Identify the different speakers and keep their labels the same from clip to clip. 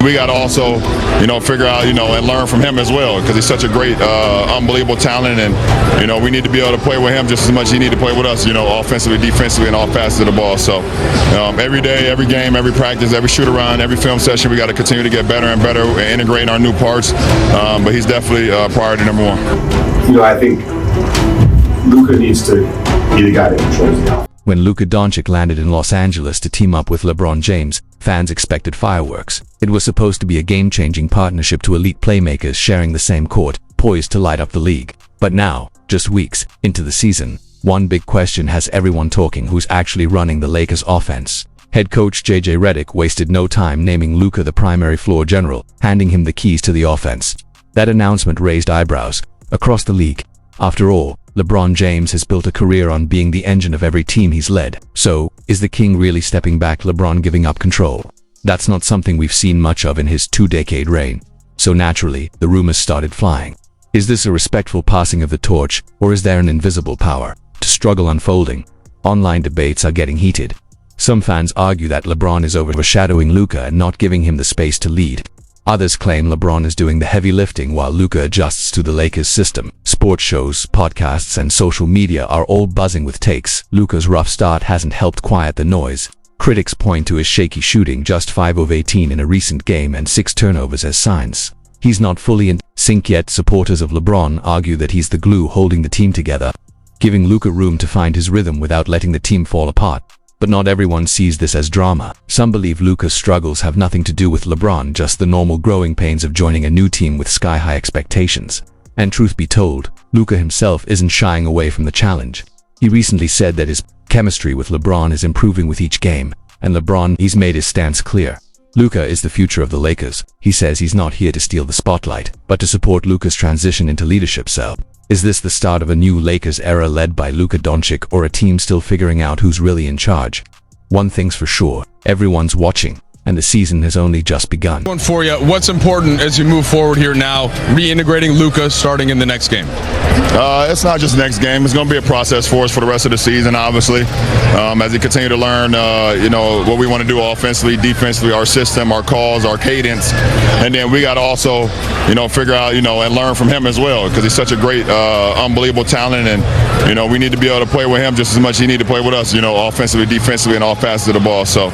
Speaker 1: We got to also, figure out, and learn from him as well, because he's such a great, unbelievable talent, and, we need to be able to play with him just as much as he needs to play with us, offensively, defensively, and all facets of the ball. So every day, every game, every practice, every shoot around, every film session, we got to continue to get better and better and integrating our new parts. But he's definitely priority number one.
Speaker 2: I think Luka needs to be the guy that controls the offense.
Speaker 3: When Luka Doncic landed in Los Angeles to team up with LeBron James, fans expected fireworks. It was supposed to be a game-changing partnership to elite playmakers sharing the same court, poised to light up the league. But now, just weeks into the season, one big question has everyone talking: who's actually running the Lakers' offense? Head coach J.J. Redick wasted no time naming Luka the primary floor general, handing him the keys to the offense. That announcement raised eyebrows across the league. After all, LeBron James has built a career on being the engine of every team he's led. So, is the king really stepping back, LeBron giving up control? That's not something we've seen much of in his two-decade reign. So naturally, the rumors started flying. Is this a respectful passing of the torch, or is there an invisible power to struggle unfolding? Online debates are getting heated. Some fans argue that LeBron is overshadowing Luka and not giving him the space to lead. Others claim LeBron is doing the heavy lifting while Luka adjusts to the Lakers' system. Sports shows, podcasts, and social media are all buzzing with takes. Luka's rough start hasn't helped quiet the noise. Critics point to his shaky shooting, just 5 of 18 in a recent game and 6 turnovers, as signs he's not fully in sync yet. Supporters of LeBron argue that he's the glue holding the team together, giving Luka room to find his rhythm without letting the team fall apart. But not everyone sees this as drama. Some believe Luka's struggles have nothing to do with LeBron, just the normal growing pains of joining a new team with sky-high expectations. And truth be told, Luka himself isn't shying away from the challenge. He recently said that his chemistry with LeBron is improving with each game, and he's made his stance clear. Luka is the future of the Lakers. He says he's not here to steal the spotlight, but to support Luka's transition into leadership. So, is this the start of a new Lakers era led by Luka Doncic, or a team still figuring out who's really in charge? One thing's for sure, everyone's watching, and the season has only just begun.
Speaker 4: For you, what's important as you move forward here now, reintegrating Luka starting in the next game?
Speaker 1: It's not just the next game. It's going to be a process for us for the rest of the season, obviously, as we continue to learn, what we want to do offensively, defensively, our system, our calls, our cadence, and then we got to also, figure out, and learn from him as well, because he's such a great, unbelievable talent, and we need to be able to play with him just as much as he needs to play with us, offensively, defensively, and all facets of the ball. So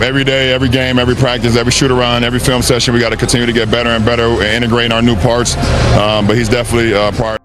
Speaker 1: every day, every game, every practice, every shoot around, every film session, we got to continue to get better and better and integrating our new parts. But he's definitely part.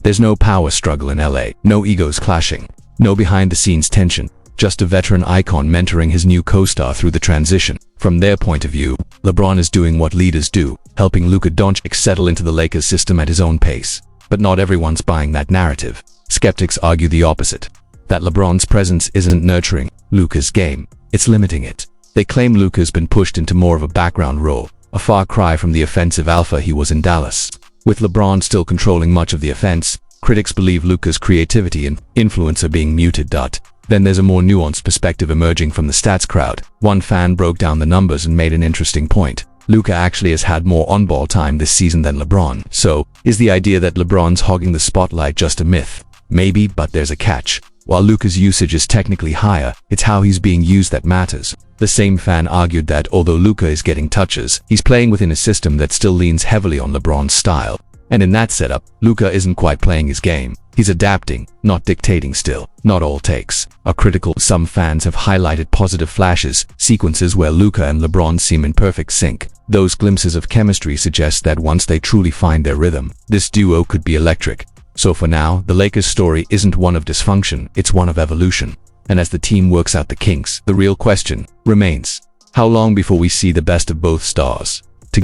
Speaker 3: There's no power struggle in LA, no egos clashing, no behind-the-scenes tension, just a veteran icon mentoring his new co-star through the transition. From their point of view, LeBron is doing what leaders do, helping Luka Doncic settle into the Lakers system at his own pace. But not everyone's buying that narrative. Skeptics argue the opposite, that LeBron's presence isn't nurturing Luka's game, it's limiting it. They claim Luka's been pushed into more of a background role, a far cry from the offensive alpha he was in Dallas. With LeBron still controlling much of the offense, critics believe Luka's creativity and influence are being muted. Then there's a more nuanced perspective emerging from the stats crowd. One fan broke down the numbers and made an interesting point. Luka actually has had more on-ball time this season than LeBron. So, is the idea that LeBron's hogging the spotlight just a myth? Maybe, but there's a catch. While Luka's usage is technically higher, it's how he's being used that matters. The same fan argued that although Luka is getting touches, he's playing within a system that still leans heavily on LeBron's style. And in that setup, Luka isn't quite playing his game. He's adapting, not dictating still. Not all takes are critical. Some fans have highlighted positive flashes, sequences where Luka and LeBron seem in perfect sync. Those glimpses of chemistry suggest that once they truly find their rhythm, this duo could be electric. So for now, the Lakers' story isn't one of dysfunction, it's one of evolution. And as the team works out the kinks, the real question remains: how long before we see the best of both stars
Speaker 5: to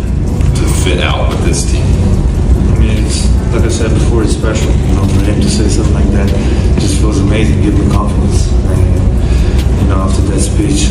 Speaker 5: fit out with this team?
Speaker 6: I mean, like I said before, it's special. For him to say something like that, it just feels amazing, give him confidence. And after that speech,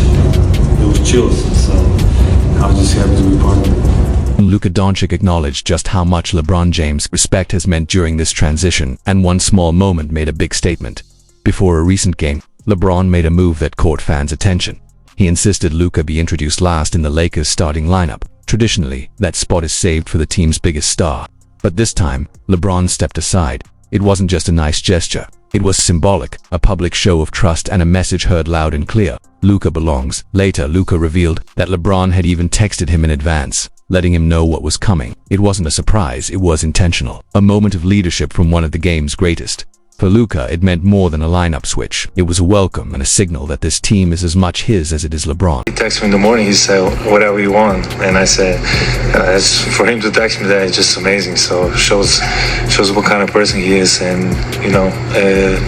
Speaker 6: it was chills. So I was just happy to be part of it.
Speaker 3: Luka Doncic acknowledged just how much LeBron James' respect has meant during this transition, and one small moment made a big statement. Before a recent game, LeBron made a move that caught fans' attention. He insisted Luka be introduced last in the Lakers' starting lineup. Traditionally, that spot is saved for the team's biggest star. But this time, LeBron stepped aside. It wasn't just a nice gesture. It was symbolic, a public show of trust and a message heard loud and clear. Luka belongs. Later, Luka revealed that LeBron had even texted him in advance, letting him know what was coming. It wasn't a surprise, it was intentional. A moment of leadership from one of the game's greatest. For Luka, it meant more than a lineup switch. It was a welcome and a signal that this team is as much his as it is LeBron.
Speaker 6: He texted me in the morning, he said, whatever you want. And I said, for him to text me that is just amazing. So shows what kind of person he is. And,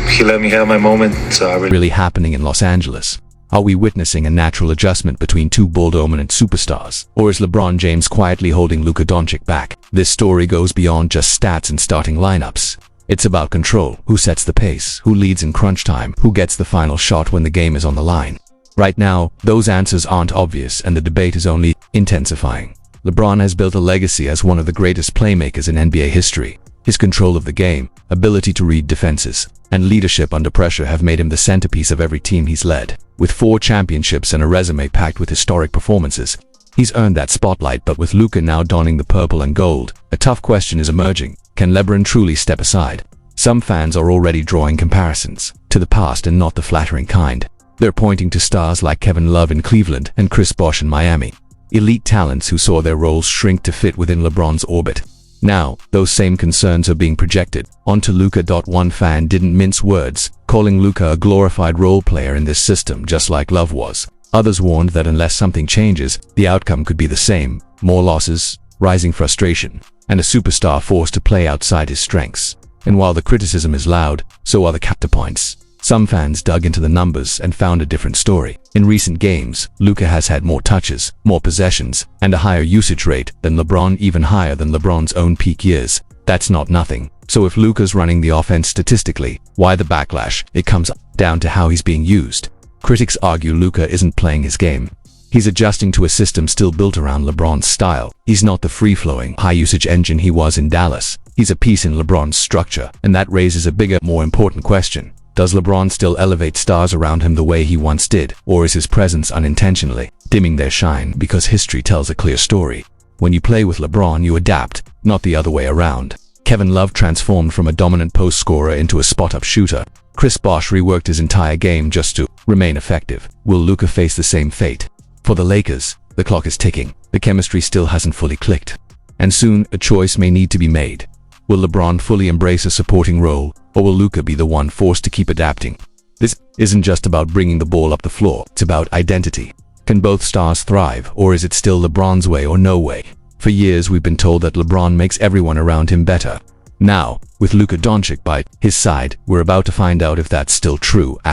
Speaker 6: he let me have my moment. So I
Speaker 3: really happening in Los Angeles. Are we witnessing a natural adjustment between two ball-dominant superstars? Or is LeBron James quietly holding Luka Doncic back? This story goes beyond just stats and starting lineups. It's about control. Who sets the pace? Who leads in crunch time? Who gets the final shot when the game is on the line? Right now, those answers aren't obvious and the debate is only intensifying. LeBron has built a legacy as one of the greatest playmakers in NBA history. His control of the game, ability to read defenses, and leadership under pressure have made him the centerpiece of every team he's led. With 4 championships and a resume packed with historic performances, he's earned that spotlight. But with Luka now donning the purple and gold, a tough question is emerging. Can LeBron truly step aside? Some fans are already drawing comparisons to the past and not the flattering kind. They're pointing to stars like Kevin Love in Cleveland and Chris Bosh in Miami. Elite talents who saw their roles shrink to fit within LeBron's orbit. Now, those same concerns are being projected onto Luka. One fan didn't mince words, calling Luka a glorified role player in this system just like Love was. Others warned that unless something changes, the outcome could be the same: more losses, rising frustration, and a superstar forced to play outside his strengths. And while the criticism is loud, so are the counterpoints. Some fans dug into the numbers and found a different story. In recent games, Luka has had more touches, more possessions, and a higher usage rate than LeBron, even higher than LeBron's own peak years. That's not nothing. So if Luka's running the offense statistically, why the backlash? It comes down to how he's being used. Critics argue Luka isn't playing his game. He's adjusting to a system still built around LeBron's style. He's not the free-flowing, high-usage engine he was in Dallas. He's a piece in LeBron's structure, and that raises a bigger, more important question. Does LeBron still elevate stars around him the way he once did, or is his presence unintentionally dimming their shine? Because history tells a clear story. When you play with LeBron, you adapt, not the other way around. Kevin Love transformed from a dominant post scorer into a spot-up shooter. Chris Bosh reworked his entire game just to remain effective. Will Luka face the same fate? For the Lakers, the clock is ticking. The chemistry still hasn't fully clicked. And soon, a choice may need to be made. Will LeBron fully embrace a supporting role, or will Luka be the one forced to keep adapting? This isn't just about bringing the ball up the floor, it's about identity. Can both stars thrive, or is it still LeBron's way or no way? For years we've been told that LeBron makes everyone around him better. Now, with Luka Doncic by his side, we're about to find out if that's still true. **.